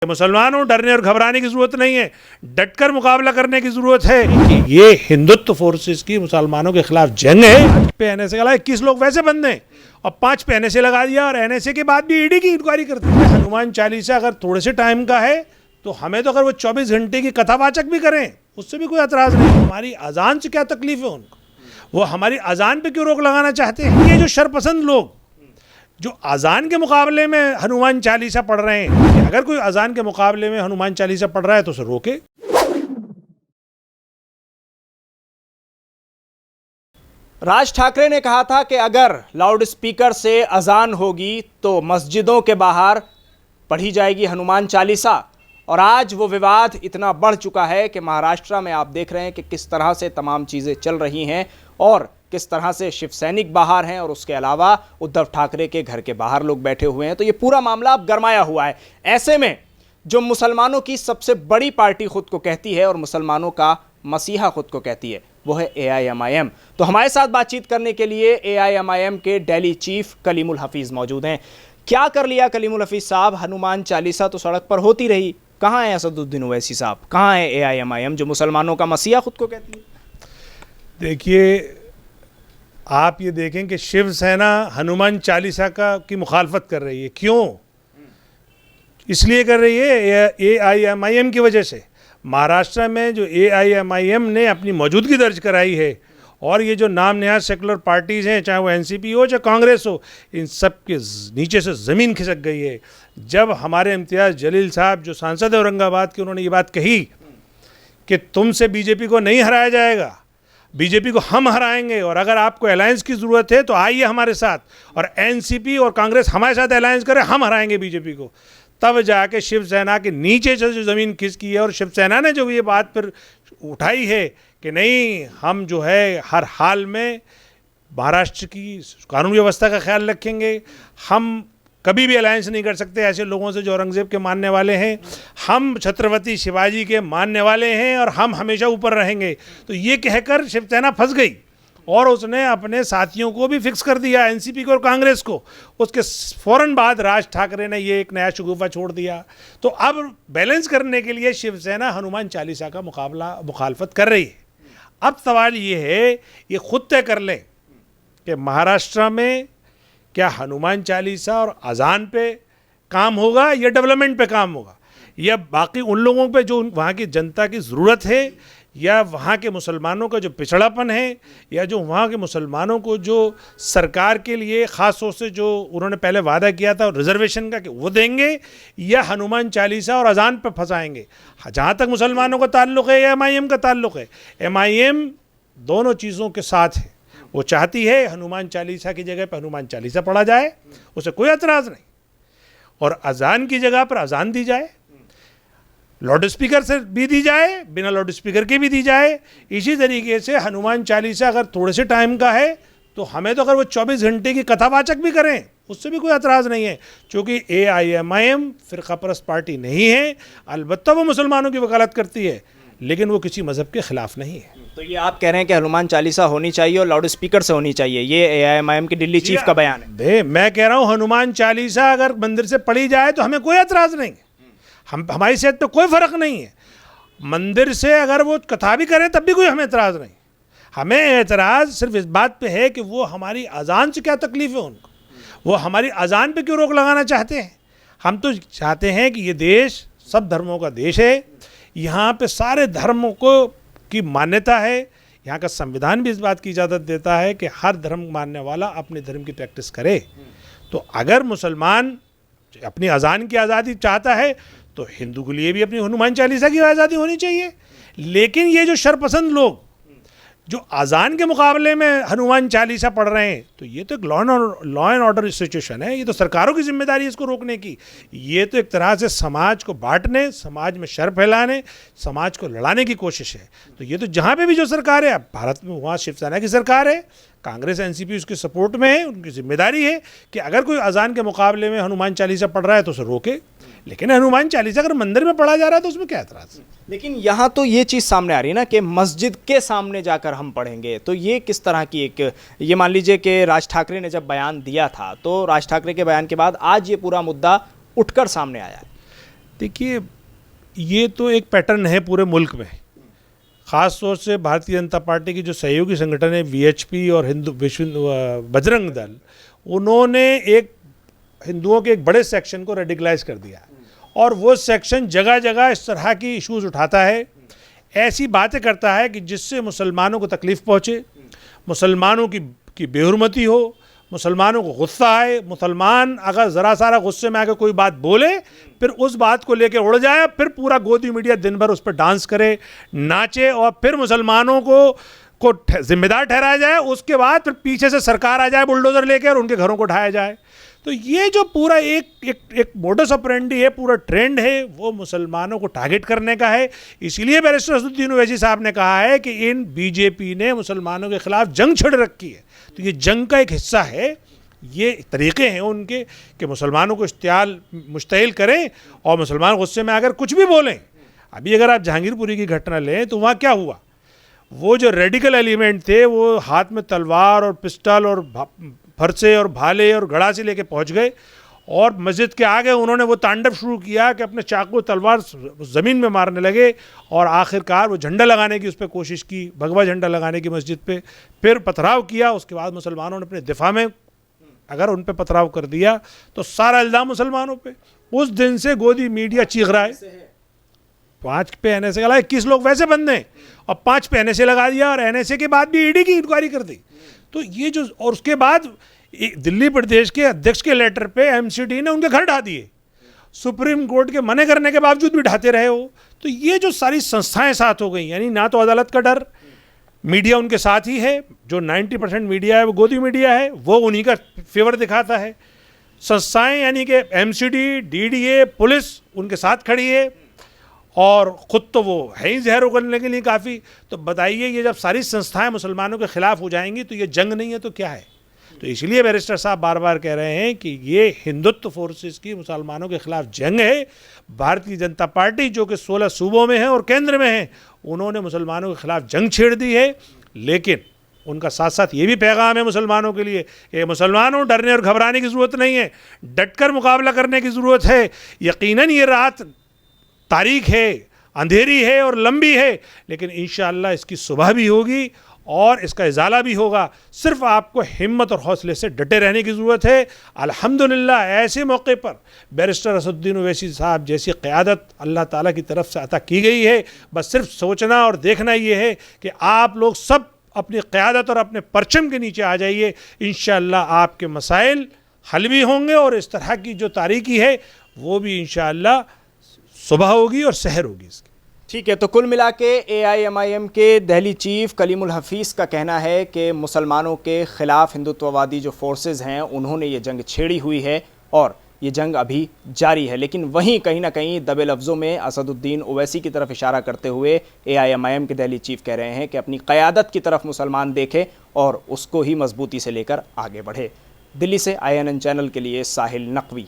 मुसलमानों, डरने और घबराने की जरूरत नहीं है, डटकर मुकाबला करने की जरूरत है कि ये हिंदुत्व फोर्सेस की मुसलमानों के खिलाफ जंग है। पे एनएसए का 21 लोग वैसे बंद हैं और 5 पे एनएसए लगा दिया और एनएसए के बाद भी ईडी की इंक्वायरी करती है। हनुमान चालीसा अगर थोड़े से टाइम का है तो हमें तो अगर वो 24 घंटे की कथावाचक भी करें उससे भी कोई एतराज नहीं। हमारी अजान से क्या तकलीफ है उनको, वो हमारी अजान पे क्यों रोक लगाना चाहते हैं? ये जो शरपसंद लोग जो अजान के मुकाबले में हनुमान चालीसा पढ़ रहे हैं, कि अगर कोई अजान के मुकाबले में हनुमान चालीसा पढ़ रहा है तो उसे रोके। राज ठाकरे ने कहा था कि अगर लाउड स्पीकर से अजान होगी तो मस्जिदों के बाहर पढ़ी जाएगी हनुमान चालीसा। और आज वो विवाद इतना बढ़ चुका है कि महाराष्ट्र में आप देख रहे हैं कि किस तरह से तमाम चीज़ें चल रही हैं और किस तरह से शिव सैनिक बाहर हैं और उसके अलावा उद्धव ठाकरे के घर के बाहर लोग बैठे हुए हैं। तो ये पूरा मामला अब गरमाया हुआ है। ऐसे में जो मुसलमानों की सबसे बड़ी पार्टी खुद को कहती है और मुसलमानों का मसीहा खुद को कहती है, वो है AIMIM। तो हमारे साथ बातचीत करने के लिए AIMIM के दिल्ली चीफ कलीमुल हफीज़ मौजूद हैं। क्या कर लिया कलीमुल हफीज़ साहब? हनुमान चालीसा तो सड़क पर होती रही, कहाँ है असदुद्दीन ओवैसी साहब, कहाँ है AIMIM जो मुसलमानों का मसीहा खुद को कहती है? देखिए, आप ये देखें कि शिवसेना हनुमान चालीसा की मुखालफत कर रही है। क्यों? इसलिए कर रही है AIMIM की वजह से। महाराष्ट्र में जो AIMIM ने अपनी मौजूदगी दर्ज कराई है और ये जो नाम नहाद सेकुलर पार्टीज़ हैं, चाहे वो NCP हो चाहे कांग्रेस हो, इन सब के नीचे से ज़मीन खिसक गई है। जब हमारे इम्तियाज़ जलील साहब जो सांसद है औरंगाबाद के, उन्होंने ये बात कही कि तुमसे बीजेपी को नहीं हराया जाएगा, बीजेपी को हम हराएंगे और अगर आपको अलायंस की ज़रूरत है तो आइए हमारे साथ, और NCP और कांग्रेस हमारे साथ अलायंस करें, हम हराएंगे बीजेपी को। तब जाके शिवसेना के नीचे से जो ज़मीन खिसकी है और शिवसेना ने जो ये बात फिर उठाई है कि नहीं, हम जो है हर हाल में महाराष्ट्र की कानून व्यवस्था का ख्याल रखेंगे, हम कभी भी अलायंस नहीं कर सकते ऐसे लोगों से जो औरंगज़ेब के मानने वाले हैं, हम छत्रपति शिवाजी के मानने वाले हैं और हम हमेशा ऊपर रहेंगे। तो ये कहकर शिवसेना फंस गई और उसने अपने साथियों को भी फिक्स कर दिया, NCP को और कांग्रेस को। उसके फ़ौरन बाद राज ठाकरे ने ये एक नया शगुफा छोड़ दिया। तो अब बैलेंस करने के लिए शिवसेना हनुमान चालीसा का मुखालफत कर रही है। अब सवाल ये है, ये खुद तय कर लें कि महाराष्ट्र में क्या हनुमान चालीसा और अजान पे काम होगा या डेवलपमेंट पे काम होगा, या बाकी उन लोगों पे जो वहाँ की जनता की ज़रूरत है, या वहाँ के मुसलमानों का जो पिछड़ापन है, या जो वहाँ के मुसलमानों को जो सरकार के लिए ख़ास तौर से जो उन्होंने पहले वादा किया था रिजर्वेशन का कि वो देंगे, या हनुमान चालीसा और अजान पे फंसाएंगे। जहाँ तक मुसलमानों का ताल्लुक़ है या MIM का ताल्लुक़ है, MIM दोनों चीज़ों के साथ है। वो चाहती है हनुमान चालीसा की जगह पर हनुमान चालीसा पढ़ा जाए, उसे कोई एतराज़ नहीं, और अजान की जगह पर अजान दी जाए, लाउड स्पीकर से भी दी जाए, बिना लाउड स्पीकर के भी दी जाए। इसी तरीके से हनुमान चालीसा अगर थोड़े से टाइम का है तो हमें तो अगर वो 24 घंटे की कथावाचक भी करें उससे भी कोई एतराज़ नहीं है, क्योंकि AIMIM फ़िरक़ा परस्त पार्टी नहीं है। अलबत्ता वो मुसलमानों की वकालत करती है, लेकिन वो किसी मज़हब के ख़िलाफ़ नहीं है। तो ये आप कह रहे हैं कि हनुमान चालीसा होनी चाहिए और लाउड स्पीकर से होनी चाहिए, ये AIMIM के दिल्ली चीफ का बयान है। मैं कह रहा हूँ हनुमान चालीसा अगर मंदिर से पढ़ी जाए तो हमें कोई एतराज़ नहीं है, हमारी सेहत पे कोई फ़र्क नहीं है। मंदिर से अगर वो कथा भी करें तब भी कोई हमें एतराज़ नहीं। हमें एतराज़ सिर्फ इस बात पे है कि वो हमारी अजान से क्या तकलीफ़ है उनको, वो हमारी अजान पे क्यों रोक लगाना चाहते हैं। हम तो चाहते हैं कि ये देश सब धर्मों का देश है, यहाँ पे सारे धर्मों को की मान्यता है, यहाँ का संविधान भी इस बात की इजाज़त देता है कि हर धर्म मानने वाला अपने धर्म की प्रैक्टिस करे। तो अगर मुसलमान अपनी अजान की आज़ादी चाहता है तो हिंदू के लिए भी अपनी हनुमान चालीसा की आज़ादी होनी चाहिए। लेकिन ये जो शरपसंद लोग जो अजान के मुकाबले में हनुमान चालीसा पढ़ रहे हैं, तो ये तो एक लॉ एंड ऑर्डर सिचुएशन है, ये तो सरकारों की जिम्मेदारी है इसको रोकने की। ये तो एक तरह से समाज को बांटने, समाज में शर फैलाने, समाज को लड़ाने की कोशिश है। तो ये तो जहाँ पे भी जो सरकार है, भारत में वहाँ शिवसेना की सरकार है, कांग्रेस NCP उसके सपोर्ट में है, उनकी जिम्मेदारी है कि अगर कोई अजान के मुकाबले में हनुमान चालीसा पढ़ रहा है तो उसे रोके। लेकिन हनुमान चालीसा अगर मंदिर में पढ़ा जा रहा है तो उसमें क्या एतराज़? लेकिन यहाँ तो ये चीज़ सामने आ रही है ना कि मस्जिद के सामने जाकर हम पढ़ेंगे, तो ये किस तरह की एक, ये मान लीजिए कि राज ठाकरे ने जब बयान दिया था तो राज ठाकरे के बयान के बाद आज ये पूरा मुद्दा उठकर सामने आया है। देखिए, ये तो एक पैटर्न है पूरे मुल्क में, ख़ास तौर से भारतीय जनता पार्टी की जो सहयोगी संगठन है वीएचपी और हिंदू बजरंग दल, उन्होंने एक हिंदुओं के एक बड़े सेक्शन को रेडिकलाइज कर दिया और वो सेक्शन जगह जगह इस तरह की इश्यूज उठाता है, ऐसी बातें करता है कि जिससे मुसलमानों को तकलीफ़ पहुँचे, मुसलमानों की बेहुरमती हो, मुसलमानों को गुस्सा आए, मुसलमान अगर ज़रा सारा गुस्से में आकर कोई बात बोले फिर उस बात को लेकर उड़ जाए, फिर पूरा गोदी मीडिया दिन भर उस पर डांस करे, नाचे और फिर मुसलमानों को जिम्मेदार ठहराया जाए। उसके बाद फिर पीछे से सरकार आ जाए बुलडोज़र लेकर और उनके घरों को ढाया जाए। तो ये जो पूरा एक मोडस ऑपरेंडी है, पूरा ट्रेंड है, वो मुसलमानों को टारगेट करने का है। इसीलिए बैरिस्टर असदुद्दीन ओवैसी साहब ने कहा है कि इन बीजेपी ने मुसलमानों के खिलाफ जंग छिड़ रखी है। तो ये जंग का एक हिस्सा है, ये तरीक़े हैं उनके कि मुसलमानों को मुश्तइल करें और मुसलमान गुस्से में आकर कुछ भी बोलें। अभी अगर आप जहांगीरपुरी की घटना लें तो वहाँ क्या हुआ, वो जो रेडिकल एलिमेंट थे वो हाथ में तलवार और पिस्टल और फरसे और भाले और गड़ासी लेके पहुंच गए और मस्जिद के आगे उन्होंने वो तांडव शुरू किया कि अपने चाकू तलवार ज़मीन में मारने लगे और आखिरकार वो झंडा लगाने की उस पर कोशिश की, भगवा झंडा लगाने की मस्जिद पे, फिर पथराव किया। उसके बाद मुसलमानों ने अपने दिफा में अगर उन पे पथराव कर दिया तो सारा इल्ज़ाम मुसलमानों पे। उस दिन से गोदी मीडिया चीख रहा है 5 पे एनएसए लगा, 21 लोग वैसे बंद हैं और 5 पे एनएसए लगा दिया और एनएसए के बाद भी ईडी की इंक्वायरी कर दी। तो ये जो, और उसके बाद दिल्ली प्रदेश के अध्यक्ष के लेटर पे एमसीडी ने उनके घर ढा दिए, सुप्रीम कोर्ट के मने करने के बावजूद भी ढाते रहे हो। तो ये जो सारी संस्थाएं साथ हो गई, यानी ना तो अदालत का डर, मीडिया उनके साथ ही है, जो 90% मीडिया है वो गोदी मीडिया है, वो उन्हीं का फेवर दिखाता है। संस्थाएं यानी कि एमसीडी, डीडीए, पुलिस उनके साथ खड़ी है और ख़ुद तो वो है ही जहर उगलने के लिए काफ़ी। तो बताइए, ये जब सारी संस्थाएं मुसलमानों के ख़िलाफ़ हो जाएंगी तो ये जंग नहीं है तो क्या है। तो इसलिए बैरिस्टर साहब बार बार कह रहे हैं कि ये हिंदुत्व फोर्सेस की मुसलमानों के ख़िलाफ़ जंग है। भारतीय जनता पार्टी जो कि 16 सूबों में है और केंद्र में है, उन्होंने मुसलमानों के ख़िलाफ़ जंग छेड़ दी है। लेकिन उनका साथ साथ ये भी पैगाम है मुसलमानों के लिए कि मुसलमानों, डरने और घबराने की ज़रूरत नहीं है, डटकर मुकाबला करने की ज़रूरत है। यकीनन ये रात तारीख है, अंधेरी है और लंबी है, लेकिन इंशाअल्लाह इसकी सुबह भी होगी और इसका इजाला भी होगा। सिर्फ आपको हिम्मत और हौसले से डटे रहने की ज़रूरत है। अल्हम्दुलिल्लाह ऐसे मौके पर बैरिस्टर असदुद्दीन ओवैसी साहब जैसी क़यादत अल्लाह ताला की तरफ से अता की गई है। बस सिर्फ सोचना और देखना ये है कि आप लोग सब अपनी क़यादत और अपने परचम के नीचे आ जाइए। इंशाअल्लाह आपके मसाइल हल भी होंगे और इस तरह की जो तारीकी है वो भी इंशाअल्लाह सुबह होगी और सहर होगी इसकी। ठीक है, तो कुल मिला के AIMIM के दिल्ली चीफ कलीमुल हफीज़ का कहना है कि मुसलमानों के ख़िलाफ़ हिंदुत्ववादी जो फोर्सेस हैं उन्होंने ये जंग छेड़ी हुई है और ये जंग अभी जारी है। लेकिन वहीं कहीं ना कहीं दबे लफ्ज़ों में असदुद्दीन ओवैसी की तरफ इशारा करते हुए AIMIM के दिल्ली चीफ कह रहे हैं कि अपनी क़यादत की तरफ मुसलमान देखे और उसको ही मजबूती से लेकर आगे बढ़े। दिल्ली से INN चैनल के लिए साहिल नकवी।